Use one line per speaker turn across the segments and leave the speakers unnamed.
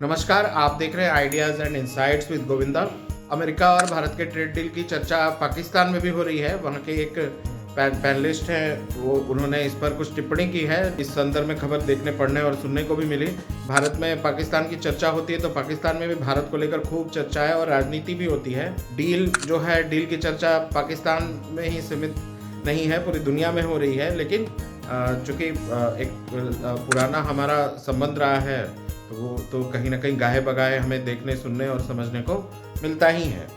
नमस्कार, आप देख रहे हैं ideas and insights with Govinda. America और भारत के ट्रेड डील की चर्चा पाकिस्तान में भी हो रही है। वहाँ के एक पैनलिस्ट हैं, वो उन्होंने इस पर कुछ टिप्पणी की है। इस संदर्भ में खबर देखने, पढ़ने और सुनने को भी मिली। भारत में पाकिस्तान की चर्चा होती है तो पाकिस्तान में भी भारत को लेकर खूब चर्चा है और राजनीति भी होती है। डील जो है, डील की चर्चा पाकिस्तान में ही सीमित नहीं है, पूरी दुनिया में हो रही है। लेकिन चूँकि एक पुराना हमारा संबंध रहा है तो वो तो कहीं ना कहीं गाहे बगाहे हमें देखने, सुनने और समझने को मिलता ही है।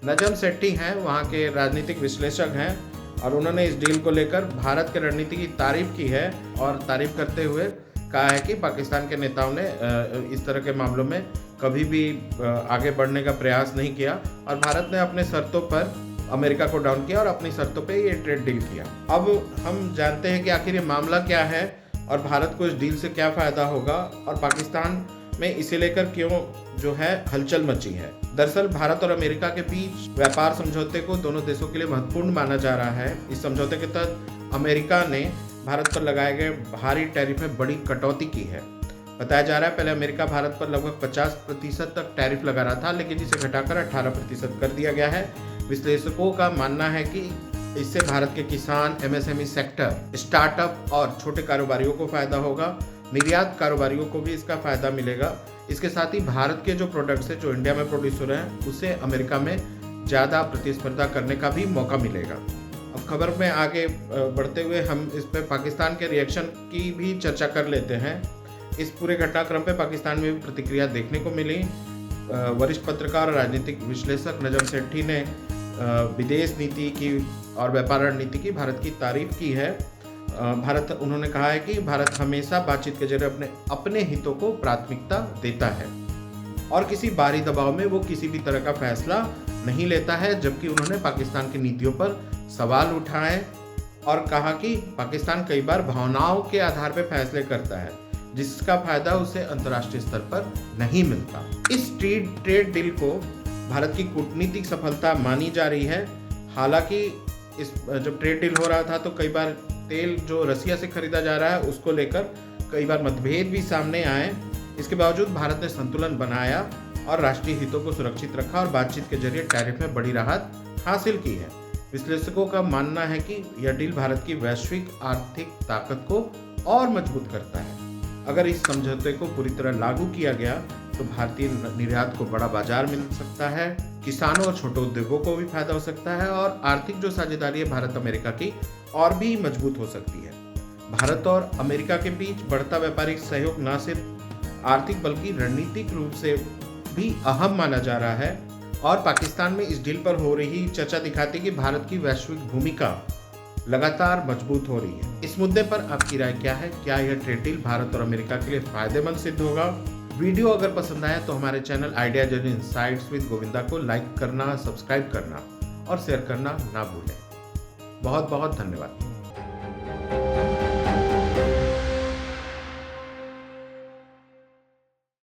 नजम सेट्टी हैं, वहाँ के राजनीतिक विश्लेषक हैं और उन्होंने इस डील को लेकर भारत के रणनीति की तारीफ की है और तारीफ करते हुए कहा है कि पाकिस्तान के नेताओं ने इस तरह के मामलों में कभी भी आगे बढ़ने का प्रयास नहीं किया और भारत ने अपने शर्तों पर अमेरिका को डाउन किया और अपनी शर्तों पे ये ट्रेड डील किया। अब हम जानते हैं कि आखिर ये मामला क्या है और भारत को इस डील से क्या फ़ायदा होगा और पाकिस्तान में इसे लेकर क्यों जो है हलचल मची है। दरअसल भारत और अमेरिका के बीच व्यापार समझौते को दोनों देशों के लिए महत्वपूर्ण माना जा रहा है। इस समझौते के तहत अमेरिका ने भारत पर लगाए गए भारी टैरिफ में बड़ी कटौती की है। बताया जा रहा है पहले अमेरिका भारत पर लगभग 50% तक टैरिफ लगा रहा था, लेकिन इसे घटाकर 18% कर दिया गया है। विश्लेषकों का मानना है कि इससे भारत के किसान, एमएसएमई सेक्टर, स्टार्टअप और छोटे कारोबारियों को फायदा होगा। निर्यात कारोबारियों को भी इसका फायदा मिलेगा। इसके साथ ही भारत के जो प्रोडक्ट्स हैं जो इंडिया में प्रोड्यूस हो रहे हैं उससे अमेरिका में ज़्यादा प्रतिस्पर्धा करने का भी मौका मिलेगा। अब खबर में आगे बढ़ते हुए हम इस पर पाकिस्तान के रिएक्शन की भी चर्चा कर लेते हैं। इस पूरे घटनाक्रम पे पाकिस्तान में भी प्रतिक्रिया देखने को मिली। वरिष्ठ पत्रकार और राजनीतिक विश्लेषक नजम सेट्टी ने विदेश नीति की और व्यापार रणनीति की भारत की तारीफ की है। उन्होंने कहा है कि भारत हमेशा बातचीत के जरिए अपने हितों को प्राथमिकता देता है और किसी बाहरी दबाव में वो किसी भी तरह का फैसला नहीं लेता है। जबकि उन्होंने पाकिस्तान की नीतियों पर सवाल उठाए और कहा कि पाकिस्तान कई बार भावनाओं के आधार पर फैसले करता है जिसका फायदा उसे अंतर्राष्ट्रीय स्तर पर नहीं मिलता। इस ट्रेड डील को भारत की कूटनीतिक सफलता मानी जा रही है। हालांकि इस जब ट्रेड डील हो रहा था तो कई बार तेल जो रसिया से खरीदा जा रहा है उसको लेकर कई बार मतभेद भी सामने आए। इसके बावजूद भारत ने संतुलन बनाया और राष्ट्रीय हितों को सुरक्षित रखा और बातचीत के जरिए टैरिफ में बड़ी राहत हासिल की है। विश्लेषकों का मानना है कि यह डील भारत की वैश्विक आर्थिक ताकत को और मजबूत करता है। अगर इस समझौते को पूरी तरह लागू किया गया तो भारतीय निर्यात को बड़ा बाजार मिल सकता है, किसानों और छोटे उद्योगों को भी फायदा हो सकता है और आर्थिक जो साझेदारी है भारत अमेरिका की और भी मजबूत हो सकती है। भारत और अमेरिका के बीच बढ़ता व्यापारिक सहयोग न सिर्फ आर्थिक बल्कि रणनीतिक रूप से भी अहम माना जा रहा है और पाकिस्तान में इस डील पर हो रही चर्चा दिखाती है कि भारत की वैश्विक भूमिका लगातार मजबूत हो रही है। इस मुद्दे पर आपकी राय क्या है? क्या यह ट्रेड डील भारत और अमेरिका के लिए फायदेमंद सिद्ध होगा? वीडियो अगर पसंद आया तो हमारे channel ideas and insights with Govinda को लाइक करना, सब्सक्राइब करना और शेयर करना ना भूलें। बहुत बहुत धन्यवाद।